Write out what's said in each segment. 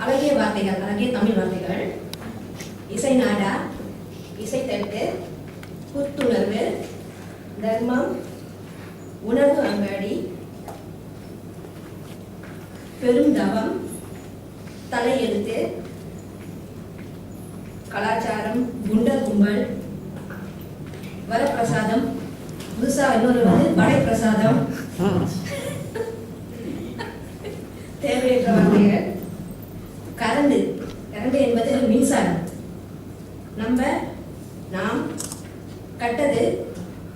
அழகிய வார்த்தைகள், அழகிய தமிழ் வார்த்தைகள். இசை நாடா, இசை தட்டு, புத்துணர்வு, தர்மம், உணர்வு அங்காடி, பெருந்தவம், தலையெழுத்து, கலாச்சாரம், குண்டர் கும்பல், வரப்பிரசாதம், புதுசா இன்னொரு வடை பிரசாதம், தேவையற்ற வார்த்தைகள், கரண்டு, கரண்டு என்பது மின்சாரம், நாம், கட்டது,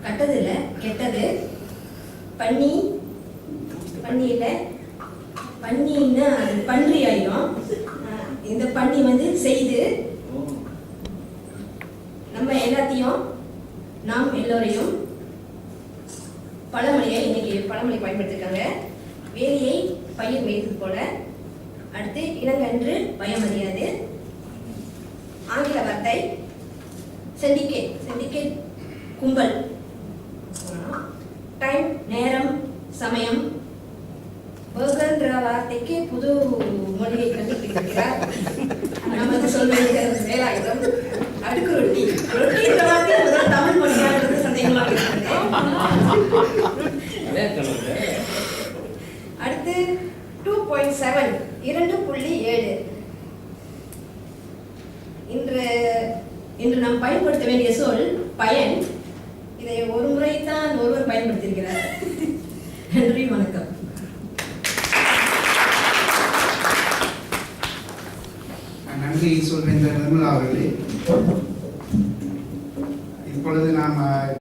கட்டதில்ல கெட்டது, பன்னி, பன்னியில பன்னின்னா பன்றி ஆயிடும். இந்த பன்னி செய்து, நம்ம எல்லாத்தையும், நாம் எல்லோரையும், பழமொழியை இன்னைக்கு பழமொழி பயன்படுத்திருக்காங்க. வேலியை பயிர் வைத்தது போல. அடுத்து இளங்கன்று பயம் அறியாது. ஆங்கில வார்த்தை சென்டிகேட், சென்டிகேட் கும்பல். டைம் நேரம் சமயம். பர்கர்ன்ற வார்த்தைக்கு புது மொழியை கண்டுபிடிக்கிறார். நம்ம சொல்ல வேண்டியது வேலாயுதம். அடுக்கு ரொட்டி, ரொட்டின்ற வார்த்தை தமிழ் மொழியானது சந்தேகமாக இருக்கிறது. அடுத்து 2.7 2.7 இன்று நாம் பயன்படுத்த வேண்டிய சொல் பயன். இதை ஒரு முறை தான் ஒருவர் பயன்படுத்தியிருக்கிறார். நன்றி, வணக்கம். நன்றி சொல்வேந்தர் நிர்மலா அவர்களே.